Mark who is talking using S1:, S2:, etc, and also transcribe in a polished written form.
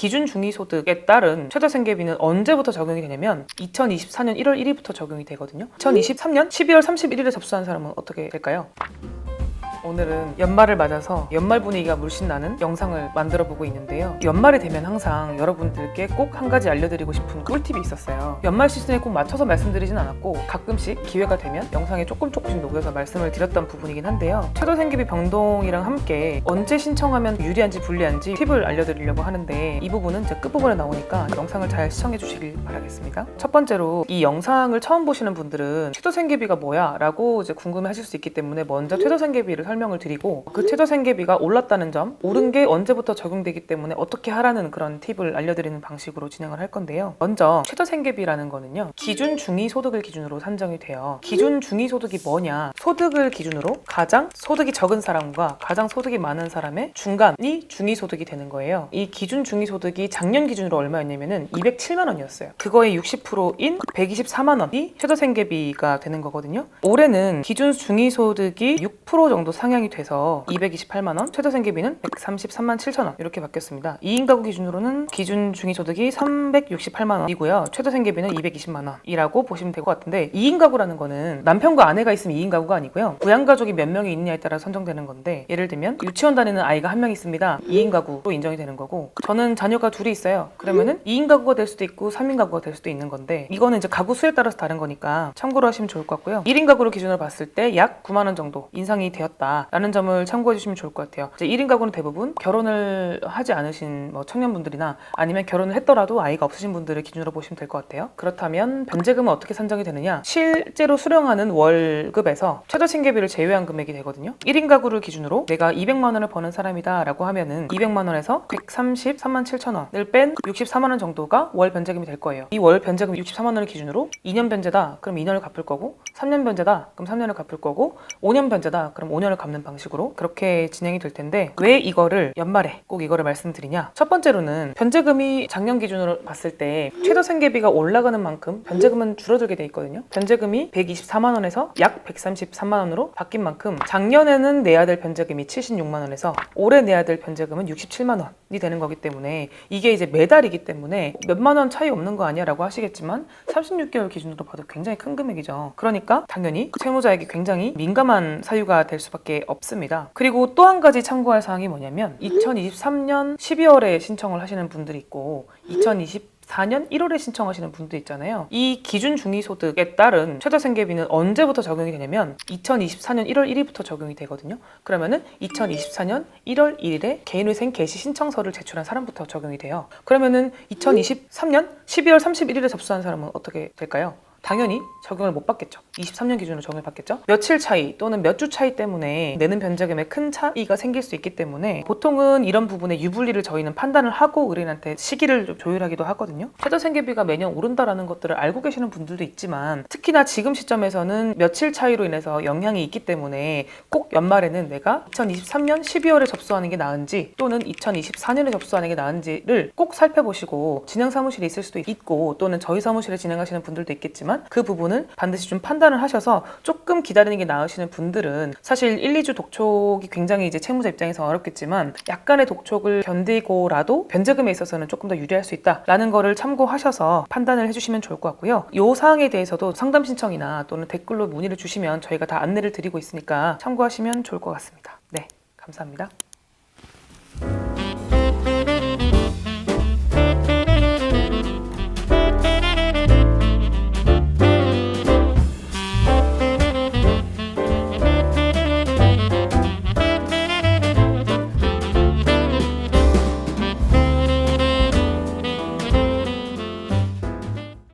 S1: 기준 중위소득에 따른 최저생계비는 언제부터 적용이 되냐면 2024년 1월 1일부터 적용이 되거든요. 2023년 12월 31일에 접수한 사람은 어떻게 될까요? 오늘은 연말을 맞아서 연말 분위기가 물씬 나는 영상을 만들어 보고 있는데요. 연말이 되면 항상 여러분들께 꼭 한 가지 알려드리고 싶은 꿀팁이 있었어요. 연말 시즌에 꼭 맞춰서 말씀드리진 않았고 가끔씩 기회가 되면 영상에 조금씩 녹여서 말씀을 드렸던 부분이긴 한데요. 최저생계비 변동이랑 함께 언제 신청하면 유리한지 불리한지 팁을 알려드리려고 하는데 이 부분은 제 끝부분에 나오니까 영상을 잘 시청해 주시길 바라겠습니다. 첫 번째로 이 영상을 처음 보시는 분들은 최저생계비가 뭐야? 라고 이제 궁금해 하실 수 있기 때문에 먼저 최저생계비를 설명을 드리고 그 최저생계비가 올랐다는 점, 오른 게 언제부터 적용되기 때문에 어떻게 하라는 그런 팁을 알려드리는 방식으로 진행을 할 건데요. 먼저 최저생계비라는 거는요, 기준 중위소득을 기준으로 산정이 돼요. 기준 중위소득이 뭐냐? 소득을 기준으로 가장 소득이 적은 사람과 가장 소득이 많은 사람의 중간이 중위소득이 되는 거예요. 이 기준 중위소득이 작년 기준으로 얼마였냐면은 207만 원이었어요. 그거의 60%인 124만 원이 최저생계비가 되는 거거든요. 올해는 기준 중위소득이 6% 정도 상향이 돼서 228만 원, 최저생계비는 133만 7천 원 이렇게 바뀌었습니다. 2인 가구 기준으로는 기준 중위소득이 368만 원이고요. 최저생계비는 220만 원이라고 보시면 될 것 같은데 2인 가구라는 거는 남편과 아내가 있으면 2인 가구가 아니고요. 부양가족이 몇 명이 있느냐에 따라 선정되는 건데 예를 들면 유치원 다니는 아이가 한 명 있습니다. 2인 가구로 인정이 되는 거고 저는 자녀가 둘이 있어요. 그러면은 2인 가구가 될 수도 있고 3인 가구가 될 수도 있는 건데 이거는 이제 가구 수에 따라서 다른 거니까 참고로 하시면 좋을 것 같고요. 1인 가구를 기준으로 봤을 때 약 9만 원 정도 인상이 되었다 라는 점을 참고해 주시면 좋을 것 같아요. 이제 1인 가구는 대부분 결혼을 하지 않으신 청년분들이나 아니면 결혼을 했더라도 아이가 없으신 분들을 기준으로 보시면 될 것 같아요. 그렇다면 변제금은 어떻게 산정이 되느냐? 실제로 수령하는 월급에서 최저생계비를 제외한 금액이 되거든요. 1인 가구를 기준으로 내가 200만 원을 버는 사람이다 라고 하면은 200만 원에서 133만 7천 원을 뺀 64만 원 정도가 월 변제금이 될 거예요. 이 월 변제금 64만 원을 기준으로 2년 변제다 그럼 2년을 갚을 거고 3년 변제다 그럼 3년을 갚을 거고 5년 변제다 그럼 5년을 갚는 방식으로 그렇게 진행이 될 텐데 왜 이거를 연말에 꼭 이거를 말씀드리냐? 첫 번째로는 변제금이 작년 기준으로 봤을 때 최저생계비가 올라가는 만큼 변제금은 줄어들게 돼 있거든요. 변제금이 124만 원에서 약 133만 원으로 바뀐 만큼 작년에는 내야 될 변제금이 76만 원에서 올해 내야 될 변제금은 67만 원이 되는 거기 때문에 이게 이제 매달이기 때문에 몇만 원 차이 없는 거 아니야 라고 하시겠지만 36개월 기준으로 봐도 굉장히 큰 금액이죠. 그러니까 당연히 채무자에게 굉장히 민감한 사유가 될 수밖에 없습니다. 그리고 또 한 가지 참고할 사항이 뭐냐면 2023년 12월에 신청을 하시는 분들이 있고 2024년 1월에 신청하시는 분도 있잖아요. 이 기준 중위소득에 따른 최저생계비는 언제부터 적용이 되냐면 2024년 1월 1일부터 적용이 되거든요. 그러면은 2024년 1월 1일에 개인회생 개시 신청서를 제출한 사람부터 적용이 돼요. 그러면은 2023년 12월 31일에 접수한 사람은 어떻게 될까요? 당연히 적용을 못 받겠죠. 23년 기준으로 적용을 받겠죠. 며칠 차이 또는 몇 주 차이 때문에 내는 변제금에 큰 차이가 생길 수 있기 때문에 보통은 이런 부분에 유불리를 저희는 판단을 하고 의뢰인한테 시기를 좀 조율하기도 하거든요. 최저생계비가 매년 오른다라는 것들을 알고 계시는 분들도 있지만 특히나 지금 시점에서는 며칠 차이로 인해서 영향이 있기 때문에 꼭 연말에는 내가 2023년 12월에 접수하는 게 나은지 또는 2024년에 접수하는 게 나은지를 꼭 살펴보시고 진행사무실에 있을 수도 있고 또는 저희 사무실에 진행하시는 분들도 있겠지만 그 부분을 반드시 좀 판단을 하셔서 조금 기다리는 게 나으시는 분들은 사실 1, 2주 독촉이 굉장히 이제 채무자 입장에서 어렵겠지만 약간의 독촉을 견디고라도 변제금에 있어서는 조금 더 유리할 수 있다라는 거를 참고하셔서 판단을 해주시면 좋을 것 같고요. 이 사항에 대해서도 상담 신청이나 또는 댓글로 문의를 주시면 저희가 다 안내를 드리고 있으니까 참고하시면 좋을 것 같습니다. 네, 감사합니다.